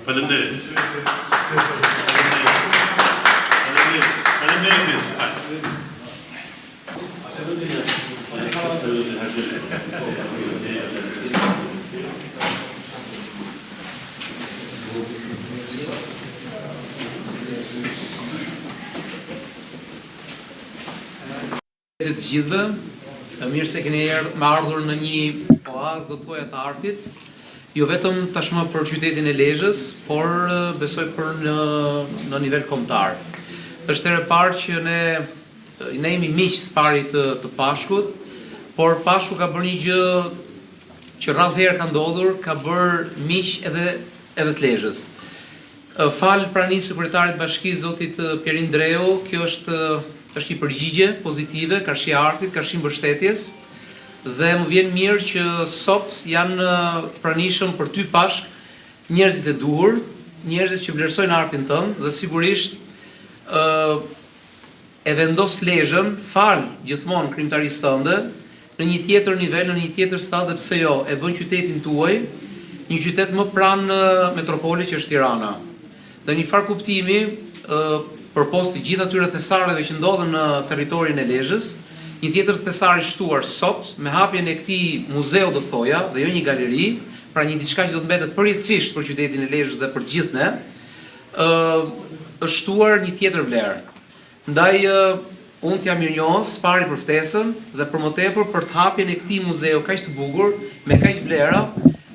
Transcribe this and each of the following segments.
Faleminderit. Të gjithëve, mirë se keni ardhur në një oazë do të thoja të artit, jo vetëm tashmë për qytetin e Lezhës, por besoj për në nivel kombëtar. Është herë e parë që ne jemi miq pari të Pashkut, por Pashku ka bërë një gjë që rrallë herë ka ndodhur, ka bërë miq edhe të Lezhës. Fal pranisë sekretarit bashkisë zotit Pierin Dreu, kjo është një përgjigje pozitive, karshi artit, karshi mbështetjes, dhe më vjen mirë që sot janë pranishëm për ty Pashk njerëzit e duhur, njerëzit që vlerësojnë artin tënd dhe sigurisht e vendos Lezhën fal gjithmonë krijimtarisë tënde në një tjetër nivel, në një tjetër stad, dhe pse jo, e bën qytetin tuaj një qytet më pranë metropolit që është Tirana. Dhe një farë kuptimi përpos të gjithë atyre thesareve që ndodhen në territorin e Lezhës, një tjetër thesar i shtuar sot me hapjen e këtij muzeu do të thoja, dhe jo një galeri, pra një diçka që do të mbetet përjetësisht për qytetin e Lezhës dhe për të gjithë ne, është shtuar një tjetër vlerë. Ndaj unë t'jam mirënjohës pari për ftesën dhe për më tepër për të hapjen e këtij muzeu kaq të bukur, me kaq vlera,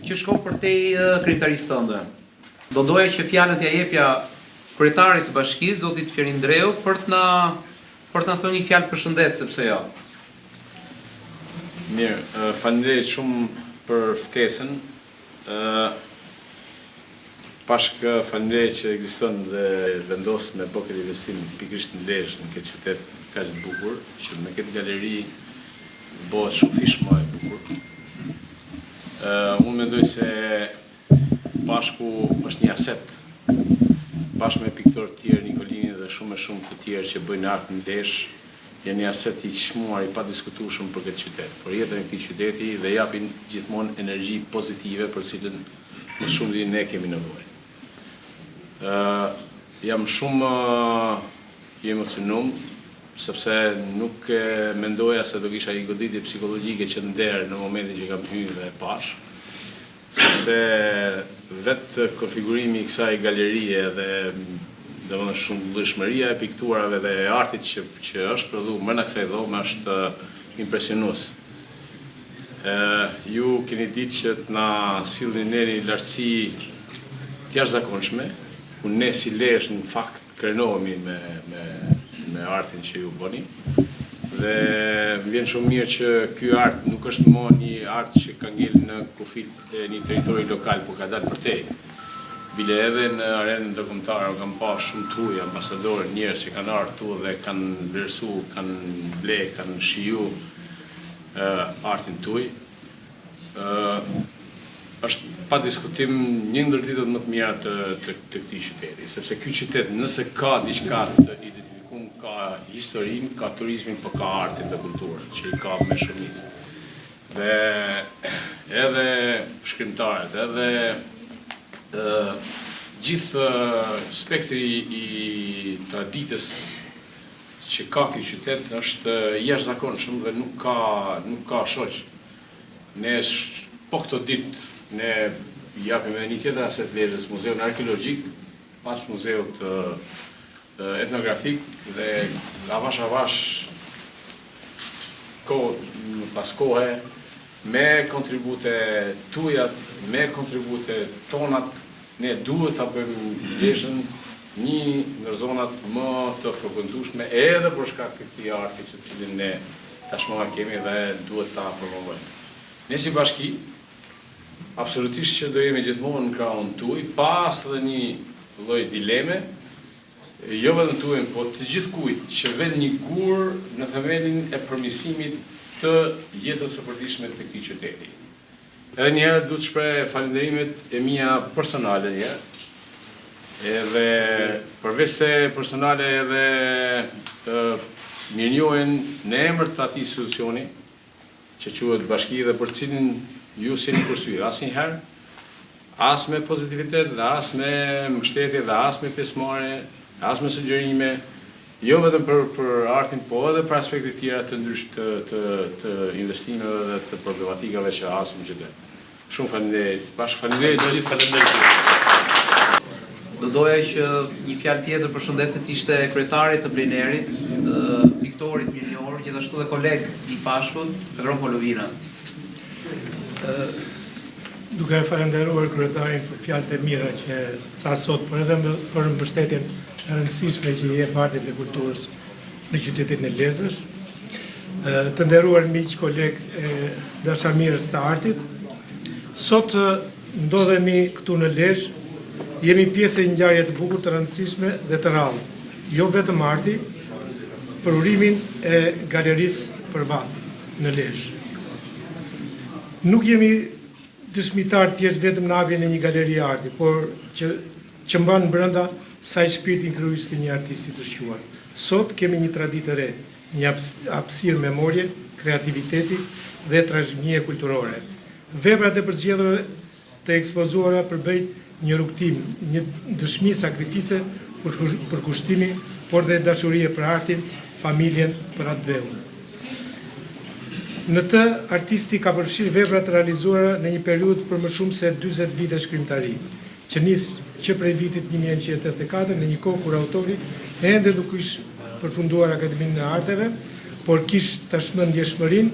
që shkon përtej krijimtarisë tënde. Do doja që fjalën t'ja jepja kryetarit të bashkisë, zotit Pierin Dreu, për të na thënë një fjalë përshëndetëse, pse jo. Mirë, faleminderit shumë për ftesën. Pashk faleminderit që ekziston dhe vendos me bë këtë investim pikërisht në Lezhë, në këtë qytet kaq të bukur, që me këtë galeri bëhet shumë fish më e bukur. Unë mendoj se Pashku është një aset bashkë me piktorë të tjerë, Nikolini dhe shumë të tjerë që bëjnë art në Lezhë, janë një aset i çmuar, i padiskutueshëm për këtë qytet, për jetën e këtij qyteti dhe japin gjithmonë energji pozitive për cilën më shumë dhe ne kemi nevojë. Jam shumë i emocionuar sepse nuk mendoja se do kisha një goditje psikologjike që nder në momentin që kam hyrë dhe pash. Sepse vetë konfigurimi i kësaj galerie dhe domethënë shumëllëshmëria e pikturave dhe e artit që është prodhuar brenda kësaj dhome është impresionues. Ju keni ditë që të na sillni ne një lartësi të jashtëzakonshme, ku ne si Lezhë në fakt krenohemi me artin që ju bëni. Dhe më vjen shumë mirë që ky art nuk është më një art që ka ngel në kufit e një territori lokal, por ka dalë përtej. Bile edhe në arenën ndërkombëtare kam pa shumë tuaj ambasadorë, njerëz që kanë ardhur këtu dhe kanë vlerësu, kanë ble, kanë shiju artin tuaj. Është pa diskutim një ndër ditët më të mira të këtij qyteti, sepse ky qytet nëse ka diçka të ka historinë, ka turizmin, por ka artin dhe kulturën, që i ka me shumicë. Dhe edhe shkrimtarët, edhe gjithë spektri i traditës që ka ky qytet është jashtëzakonshëm dhe nuk ka shoq. Ne po këto ditë ne japim edhe një tjetër aset Lezhës, muzeun arkeologjik, pas muzeut etnografik dhe avash pas kohe me kontribute tujat, me kontribute tonat, ne duhet ta bëjmë Lezhën një ndër zonat më të frekuentueshme edhe për shkak të këtij arti që cilin ne tashmë kemi dhe duhet ta promovojmë. Ne si bashki absolutisht që do jemi gjithmonë në krahun tuaj, pas edhe një lloj dileme, jo vetëm tuaj, por të gjithë kujt që vën një gur në themelin e përmirësimit të jetës së përditshme të këtij qyteti. Edhe një herë duhet të shpreh falënderimet e mia personale një, edhe përveç se personale edhe mirënjohen në emër të atij institucioni që quhet bashki dhe për cilin ju s'jeni kursyer asnjëherë, as me pozitivitet, dhe as me mbështetje, dhe as me pjesëmarrje, as me sugjerime, jo vetëm për artin, po edhe për aspekte tjera të investimeve dhe të problematikave që asum qytet. Shumë faleminderit. Faleminderit të gjithë, faleminderit. Do doja që një fjalë tjetër për shëndetit ishte kryetari të Blenerit, Viktorit Mirnjor, gjithashtu dhe koleg i Pashkut, të Grom Polovina. Duke falenderuar kryetarin për fjalët e mira që tha sot, por edhe për mbështetjen e rëndësishme që i jep artit dhe kulturës në qytetin e Lezës. Të nderuar miq, koleg dashamirës të artit, sot ndodhemi këtu në Lezhë, jemi pjesë e një ngjarje të bukur, të rëndësishme dhe të rrallë, jo vetëm arti, për urimin e galerisë Përvati në Lezhë. Nuk jemi dëshmitar thjesht vetëm në hapjen e një galeri arti, por që mban brenda saj shpirtin krijues të një artisti të shquar. Sot kemi një traditë e re, një hapësirë memorie, kreativiteti dhe trashëgimie kulturore. Veprat e përzgjedhura të ekspozuara përbëjnë një rrugtim, një dëshmi sakrifice për kushtimin, por dhe dashurie për artin, familjen, për atë dheun. Në të, artisti ka përfshirë vepra të realizuara në një periudhë për më shumë se 40 vite shkrimtari, që që prej vitit 1984 në një kohë kur autori ende nuk ishte përfunduar Akademinë e Arteve, por kishte tashmë ndjeshmërinë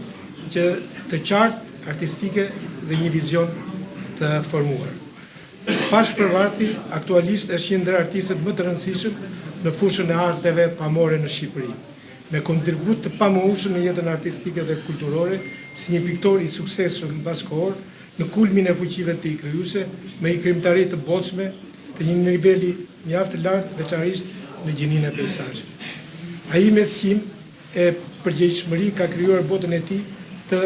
që të qartë artistike dhe një vizion të formuar. Pashk Përvati aktualisht është një ndër artistët më të rëndësishëm në fushën e arteve pamore në Shqipëri, me kontribut të pamohshëm në jetën artistike dhe kulturore, si një piktor i suksesshëm bashkëkohor, në kulmin e fuqive të tij krijuese, me një krijimtari të bollshme, të një niveli mjaft të lartë, veçanërisht në gjininë e peizazhit. Ai me schim e përgjegjshmëri ka krijuar botën e tij të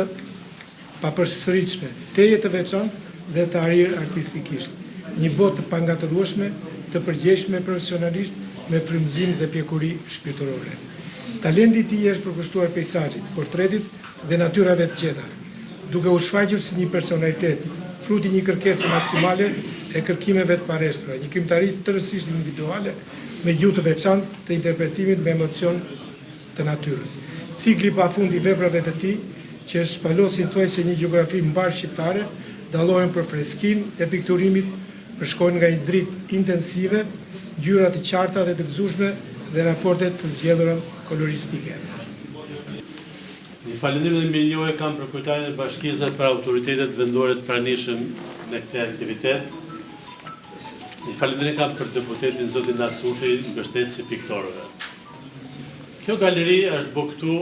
papërsëritshme, teje të veçantë dhe të arir artistikisht. Një botë të pangatërueshme, të përgjegjshme profesionalisht, me frymëzim dhe pjekuri shpirtërore. Talenti i tij është përkushtuar peizazhit, portretit dhe natyrave të qeta, duke u shfaqur si një personalitet, fruti një kërkese maksimale e kërkimeve të pareshtura, një krijimtari tërësisht individuale, me gjuhë të veçantë të interpretimit me emocion të natyrës. Cikli pafund i veprave të tij, që shpalosin thuajse një gjeografi mbar shqiptare, dallohen për freskinë e pikturimit, përshkojnë nga një dritë intensive, ngjyra të qarta dhe të gëzueshme dhe raportet të zgjedhura koloristike. Një falënderim dhe mirënjohje kam për kryetarin e bashkisë dhe për autoritetet vendore të pranishëm në këtë aktivitet. Një falënderim kam për deputetin zotin Nasufi, mbështetësi piktorëve. Kjo galeri është bërë këtu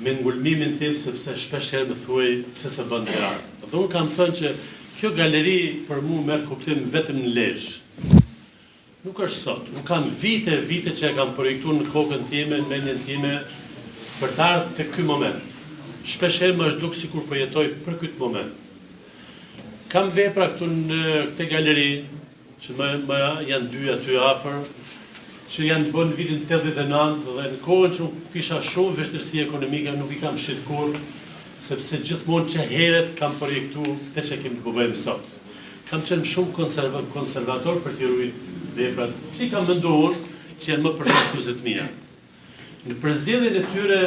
me ngulmimin tim, sepse shpesh herë më thuaj pse se bën gjëra. Dhe unë kam thënë që kjo galeri për mua merr kuptim vetëm në Lezhë. Nuk është sot. Unë kam vite që e kam projektuar në kokën time, në mendjen time për të ardhur te ky moment. Shpesh herë më është duk sikur po jetoj për këtë moment. Kam vepra këtu në këtë galeri që më janë dy aty afër, që janë të bënë në vitin 89 dhe në kohën që unë kisha shumë vështirësi ekonomike, nuk i kam shit kur, sepse gjithmonë që heret kam projektu të që kemi të bëjmë sot. Kam qenë shumë konservator për t'i ruajtur veprat, që i kam menduar që janë më përfaqësuese të mia. Në përzgjedhjen e tyre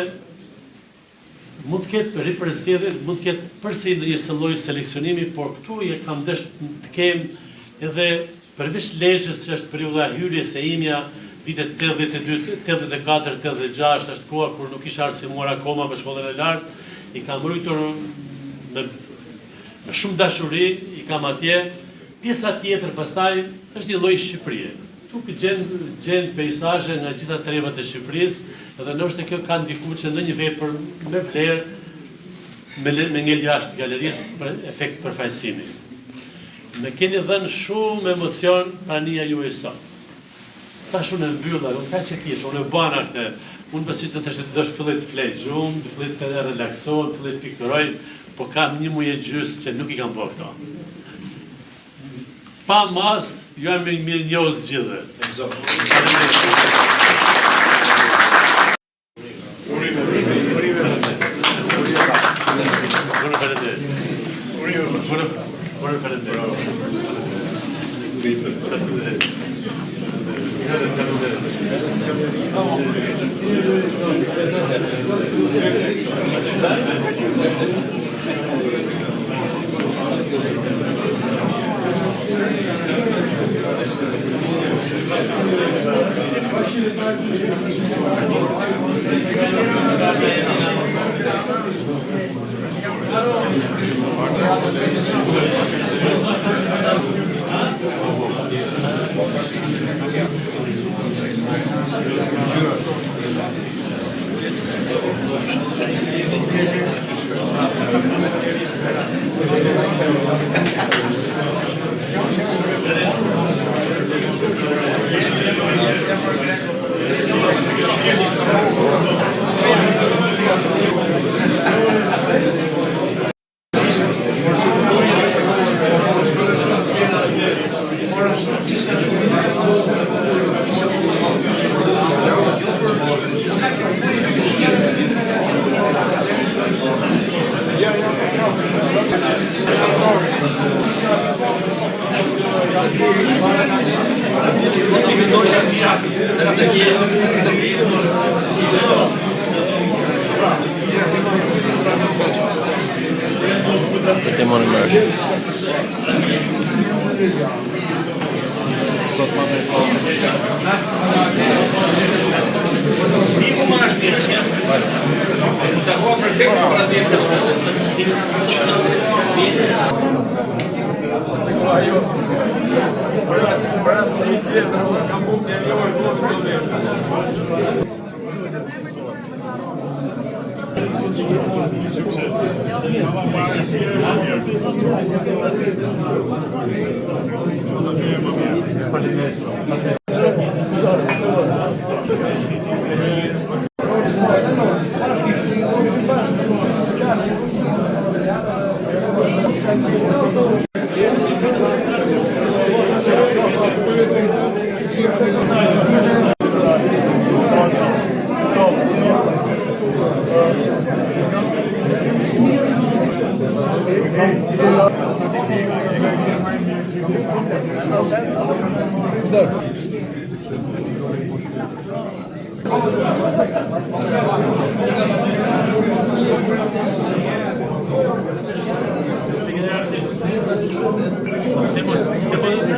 mund të ketë ripërzgjedhje, mund të ketë përsëri një lloj seleksionimi, por këtu e kam dashur të kem edhe përveç Lezhës, që është periudha e hyrjes së imja, vitet 82, 84, 86, është koha kur nuk isha arsimuar akoma për shkollën e lartë, i kam rritur me shumë dashuri, i kam atje. Pjesa tjetër pastaj është një lloj Shqipërie. Tu gjen peizazhe nga gjitha trevat e Shqipërisë, dhe ndoshta kjo ka ndikuar që në një vepër me vlerë me ngel jashtë galerisë për efekt përfaqësimi. Më keni dhënë shumë emocion prania juaj sot. Tash unë mbylla, unë ka që kish, unë bana këtë, unë besit të të dosh filloj të flej gjumë, të filloj të relaksohet, të filloj të pikturoj, po kam një muaj e gjysë që nuk i kam bërë këto. Pa mas, ju jam mirë njohës gjithë.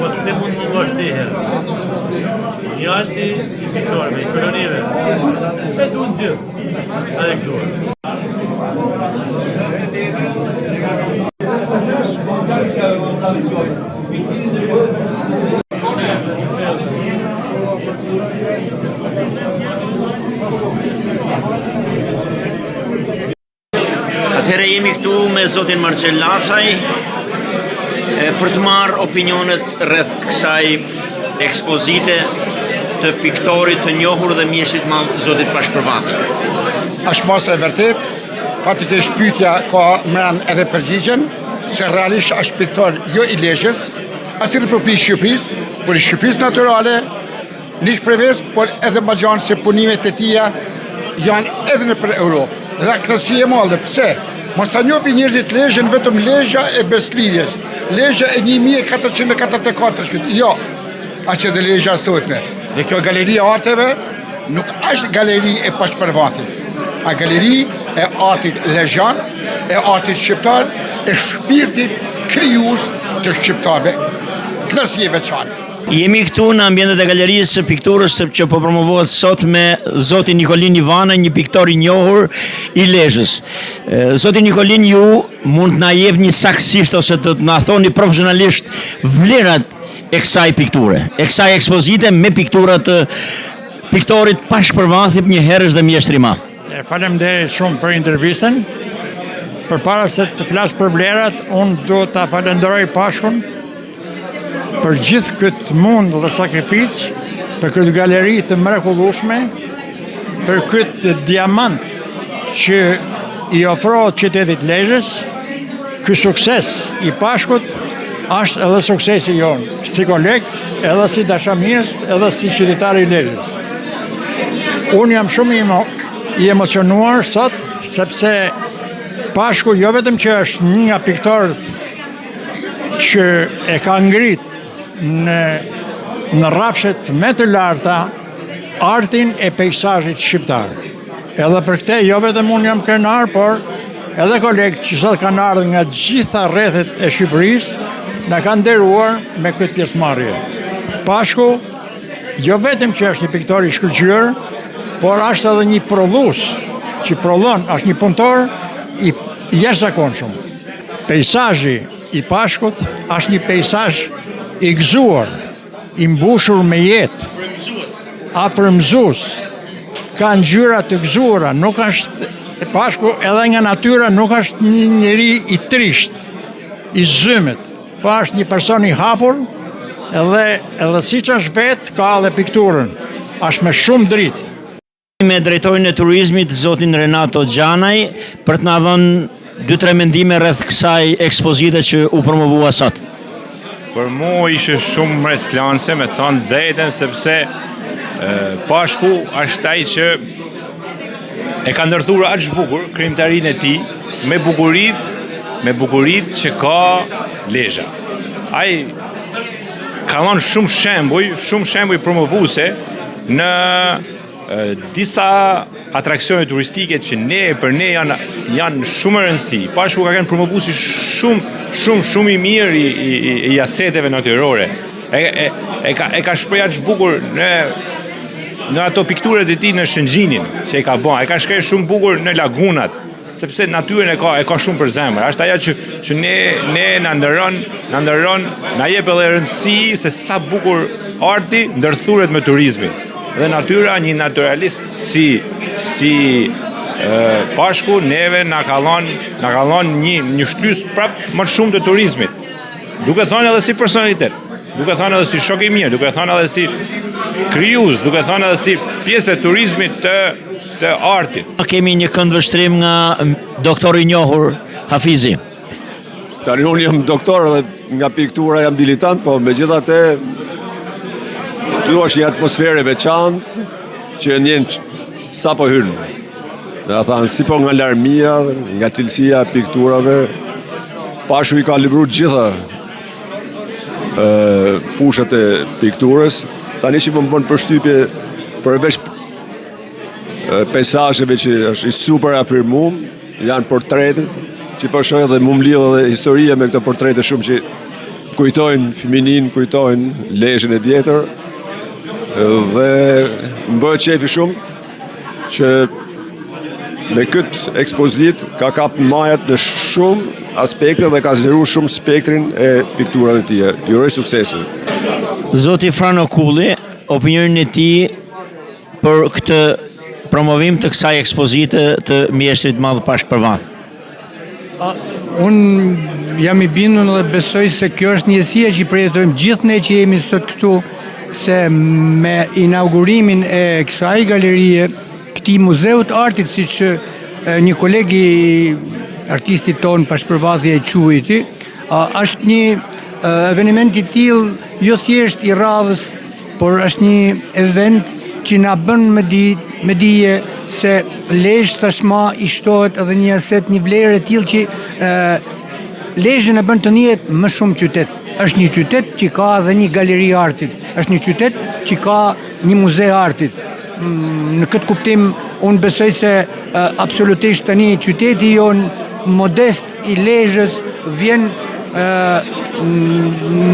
Você não gosta de Niante e Vitória, Colonive. É tudo dia. Alex Atëherë jemi këtu me zotin Marcel Lacaj për të marrë opinionet rreth kësaj ekspozite të piktorit të njohur dhe mjeshtrit madh zotit Pashpërvath. Është mos e vërtet, fatikisht pyetja ka mërën edhe përgjigjen, se realisht është piktor jo i Lezhës, as i Republikës Shqipërisë, por i Shqipërisë natyrale, një shprehjes, por edhe më gjanë se punimet e tija janë edhe në për Europë. Dhe kënaqësi e madhe, pse? Mos ta njohin njerëzit Lezhën vetëm Lezhja e Beslidjes, Lezhja e 1444. Jo, aq edhe Lezhja sotme. Dhe kjo galeri e arteve nuk është galeri e Pashpërvathit, a galeri e artit lezhjan, e artit shqiptar, e shpirtit krijues të shqiptarëve. Kënaqësi e veçantë. Jemi këtu në ambientet e galerisë së pikturës që po promovohet sot me zotin Nikolin Ivana, një piktor i njohur i Lezhës. Zoti Nikolin, ju mund të na jepni saktësisht ose të na thoni profesionalisht vlerat e kësaj pikture, e kësaj ekspozite me pikturat të piktorit Pashpërvathit, një herësh dhe mjeshtri i madh. Faleminderit shumë për intervistën. Përpara se të flas për vlerat, unë do ta falenderoj Pashkun për gjithë këtë mund dhe sakrificë, për këtë galeri të mrekullueshme, për këtë diamant që i ofrohet qytetit Lezhës. Ky sukses i Pashkut është edhe suksesi jonë, si koleg, edhe si dashamirës, edhe si qytetar i Lezhës. Unë jam shumë i emocionuar sot, sepse Pashku jo vetëm që është një nga piktorët që e ka ngrit në rrafshet më të larta artin e peizazhit shqiptar. Edhe për këtë jo vetëm unë jam krenar, por edhe kolegë që sot kanë ardhur nga gjitha rrethet e Shqipërisë na kanë nderuar me këtë pjesëmarrje. Pashku jo vetëm që është një piktor i shkëlqyer, por është edhe një prodhues që prodhon, është një punëtor i jashtëzakonshëm. Peizazhi i Pashkut është një peizazh i gëzuar, i mbushur me jetë, afërmëzues, ka ngjyra të gëzuara, nuk është Pashku edhe nga natyra nuk është një njeri i trisht, i zymët, po është një person i hapur edhe siç është vetë ka edhe pikturën, është me shumë dritë. Me drejtorin e turizmit, zotin Renato Gjanaj, për të na dhënë 2-3 mendime rreth kësaj ekspozite që u promovua sot. Për mu ishte shumë mreçlanse, me thonë drejtën, sepse Pashku është ai që e ka ndërthurë aq bukur krijimtarinë e tij me bukuritë që ka Lezhë. Ai ka dhënë shumë shembuj promovuese në disa atraksione turistike që për ne janë shumë e rëndësi. Pashku ka qenë promovuesi shumë i mirë i aseteve natyrore. E ka shpreh aq bukur në ato pikturet e tij në Shëngjinin që e ka bën. E ka shkruar shumë bukur në lagunat, sepse natyrën e ka shumë për zemër. Është ajo që ne na ndërron, na jep edhe rëndësi se sa bukur arti ndërthuret me turizmin. Dhe natyra, një naturalist si Pashku neve na ka dhënë një shtys prap më shumë të turizmit. Duke thënë edhe si personalitet, duke thënë edhe si shok i mirë, duke thënë edhe si krijues, duke thënë edhe si pjesë e turizmit të artit. Kemi një këndvështrim nga doktori i njohur Hafizi. Tani unë jam doktor dhe nga piktura jam diletant, po megjithatë ky është një atmosferë veçantë që ndjen sapo hyn. Dhe thanë si po nga larmia, nga cilësia e pikturave, Pashku i ka livruar gjitha fushat e pikturës. Tani që më bën përshtypje përveç peizazheve që është i super afirmuar, janë portretet që po shoh dhe më mlidh edhe historia me këto portrete shumë që kujtojnë feminin, kujtojnë Lezhën e vjetër. Dhe më bëhet qefi shumë që me këtë ekspozit ka kapë majat në shumë aspekte dhe ka zgjeruar shumë spektrin e pikturave të tij. Ju uroj suksese. Zoti Frano Kulli, opinionin e tij për këtë promovim të kësaj ekspozite të mjeshtrit madh Pashk Përvath. Unë jam i bindur dhe besoj se kjo është njësia që i përjetojmë gjithë ne që jemi sot këtu, se me inaugurimin e kësaj galerie, këtij muzeu të artit, siç një kolegi artistit ton Pashk Përvathi e quajti, është një eveniment i tillë jo thjesht i radhës, por është një event që na bën me dije se Lezhë tashmë i shtohet edhe një aset, një vlerë e tillë që Lezhën e bën të njihet më shumë qytet. Është një qytet që ka edhe një galeri artit, është një qytet që ka një muze artit. Në këtë kuptim, unë besoj se absolutisht tani qyteti jonë modest i Lezhës vjen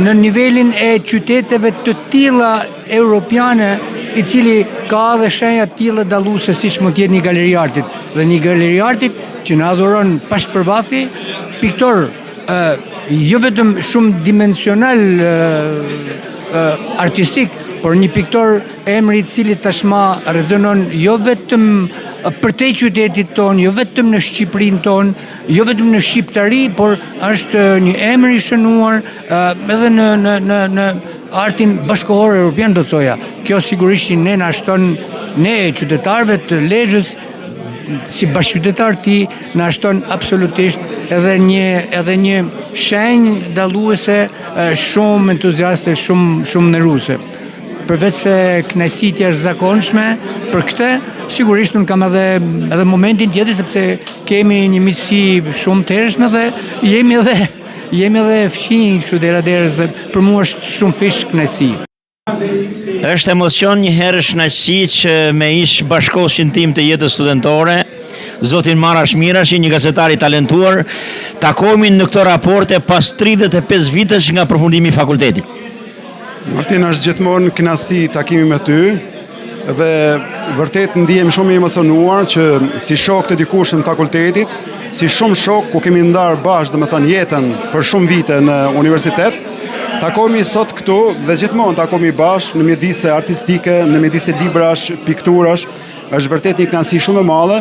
në nivelin e qyteteve të tilla europiane, i cili ka dhe shenja të tilla dalluese siç mund të jetë një galeri artit. Dhe një galeri artit që na adhuron Pashk Përvathi, piktor jo vetëm shumë dimensional artistik, por një piktor emri i cili tashmë rezonon jo vetëm përtej qytetit ton, jo vetëm në Shqipërinë ton, jo vetëm në shqiptari, por është një emër i shënuar edhe në artin bashkëkohor europian, do të thoja. Kjo sigurisht që ne na shton, ne qytetarëve të Lezhës, si bashkëqytetar ti, na shton absolutisht edhe një shenjë dalluese shumë entuziaste, shumë nderuese. Përveç se kënaqësia është zakonshme për këtë, sigurisht unë kam edhe momentin tjetër, sepse kemi një miqësi shumë të hershme dhe jemi edhe fqinj kështu dera derës dhe për mua është shumë fish kënaqësi. Është emocion një herë kënaqësi që me ish bashkosin tim të jetës studentore, zotin Marash Mirashi, një gazetar i talentuar, takohemi në këto raporte pas 35 vitesh nga përfundimi i fakultetit. Martin, është gjithmonë kënaqësi takimi me ty dhe vërtet ndihem shumë i emocionuar që si shok të dikush në fakultetit, si shumë shok ku kemi ndarë bashkë domethënë jetën për shumë vite në universitet, takohemi sot këtu dhe gjithmonë takohemi bashkë në mjedise artistike, në mjedise librash, pikturash. Është vërtet një kënaqësi shumë e madhe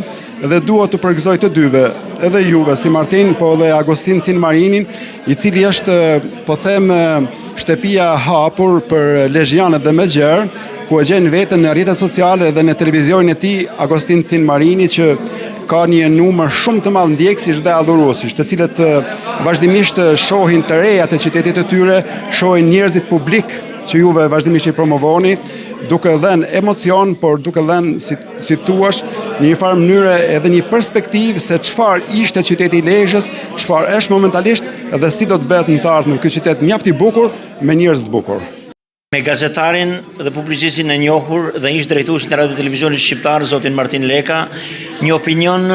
dhe dua të përgëzoj të dyve, edhe juve si Martin, po edhe Agostin Cinmarinin, i cili është, po them, shtëpia hapur për lezhjanët dhe me gjerë, ku e gjen veten në rrjetet sociale dhe në televizionin e tij Agostin Cinmarini, që ka një numër shumë të madh ndjekësish dhe adhuruesish, të cilët vazhdimisht shohin të rejat e qytetit të tyre, shohin njerëzit publik që juve vazhdimisht i promovoni, duke dhënë emocion, por duke dhënë, si thuash, në një farë mënyre edhe një perspektivë se çfarë ishte qyteti i Lezhës, çfarë është momentalisht dhe si do të bëhet në të ardhmen ky qytet mjaft i bukur me njerëz të bukur. Me gazetarin dhe publicistin e njohur dhe ish drejtues në Radio Televizionit Shqiptar, zotin Martin Leka, një opinion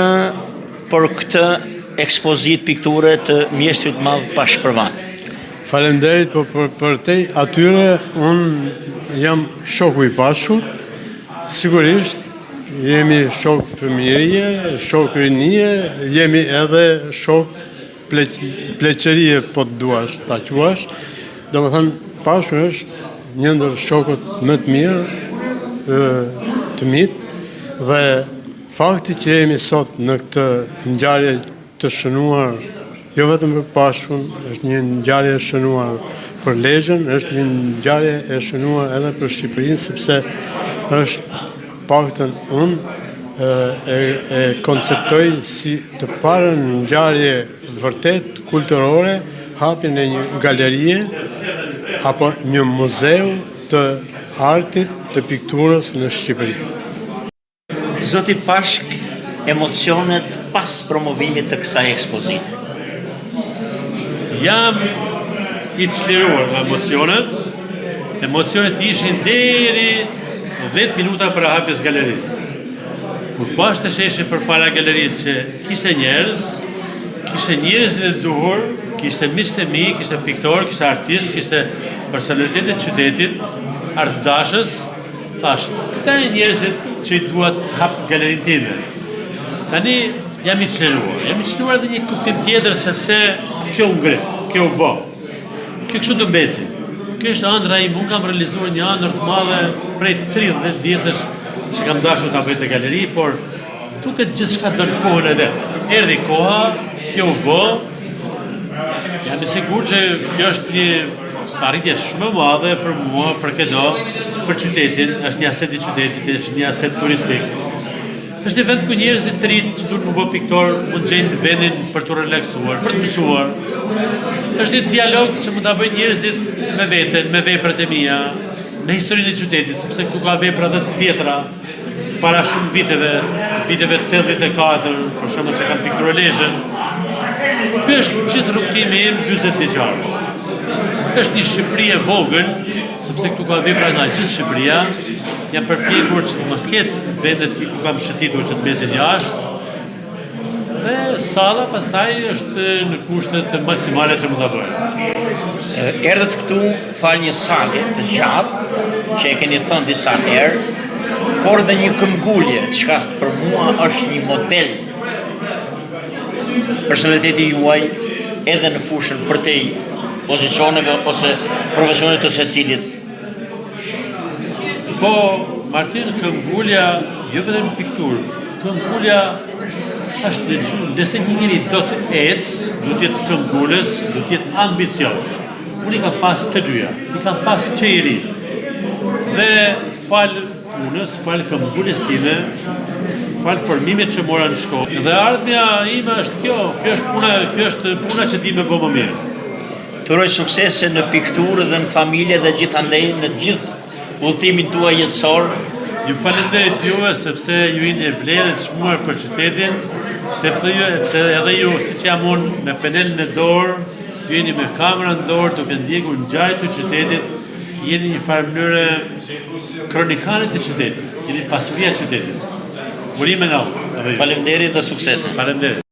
për këtë ekspozit pikture të mjeshtrit madh Pashpërvat. Faleminderit, për te atyre unë jam shoku i pashur, sigurisht jemi shok fëmijërie, shok rinie, jemi edhe shok pleqërie, po të duash, ta quash. Domethënë pashur është një ndër shokët më të mirë të mit dhe fakti që jemi sot në këtë ngjarje të shënuar, jo vetëm për Pashkun, është një ngjarje e shënuar për Lezhën, është një ngjarje e shënuar edhe për Shqipërinë, sepse është paktën unë e konceptoj si të parën ngjarje vërtet kulturore, hapjen e një galerie apo një muzeu të artit, të pikturës në Shqipëri. Zoti Pashk, emocionet pas promovimit të kësaj ekspozite. Jam i çliruar nga emocionet. Emocionet ishin deri 10 minuta për hapjes galerisë. Kur pas të sheshe për para galerisë që kishte njerëz të duhur, kishte miq të mi, kishte piktor, kishte artist, kishte personalitet e qytetit, artdashës, thash, këta e njerëzit që i duat të hap galerinë time. Tani jam i çliruar dhe një kuptim tjetër, sepse kjo u ngrit, kjo u bë. Kjo kështu të mbesi. Kjo është ëndra ime, unë kam realizuar një ëndër të madhe prej 30 vjetësh që kam dashur ta bëj të galeri, por duket gjithçka don kohën e vet. Erdhi koha, kjo u bë. Jam i sigurt që kjo është një arritje shumë e madhe për mua, për këdo, për qytetin, është një aset i qytetit, është një aset turistik. Është një vend ku njerëzit të rinj që duhet të bëjnë piktor, mund gjejnë vendin për të relaksuar, për të mësuar. Është një dialog që mund ta bëjnë njerëzit me veten, me veprat e mia, me historinë e qytetit, sepse ku ka vepra dhe të vjetra, para shumë viteve 84, për shembull që kanë piktuar Lezhën. Ky është gjithë rrugtimi im 40 vjeçar. Është një Shqipëri e vogël, sepse këtu ka vepra nga gjithë Shqipëria. Jam përpjekur që të mos ketë vendet ku kam shëtitur që të mesin jashtë. Dhe salla pastaj është në kushtet maksimale që mund ta bëj. Erdhët këtu fal një sage të gjatë, që e keni thënë disa herë, por dhe një këmbgulje, çka për mua është një model personaliteti juaj edhe në fushën përtej pozicioneve ose profesionit të secilit. Po, Martin, këmbgulja, jo vetëm pikturë, këmbgulja është nëse një njeri do të ecë, do të jetë këmbgulës, do të jetë ambicios. Unë i kam pas të dyja, i kam pas që i ri. Dhe falë punës, falë këmbgulës time, falë formimet që mora në shkollë. Dhe ardhmja ime është kjo është puna që di me bo më mirë. Të uroj suksese në pikturë dhe në familje dhe gjithandej në gjithë udhëtimin tuaj jetësor. Ju falenderit juve sepse ju jeni e vlerë të çmuar për qytetin, sepse edhe ju, siç jam unë me penelin e dorë, ju jeni me kamerën në dorë duke ndjekur ngjarjet e qytetit, jeni një farë mënyrë kronikanit të qytetit, jeni pasuria e qytetit. Urime nga unë. Faleminderit dhe suksese. Faleminderit.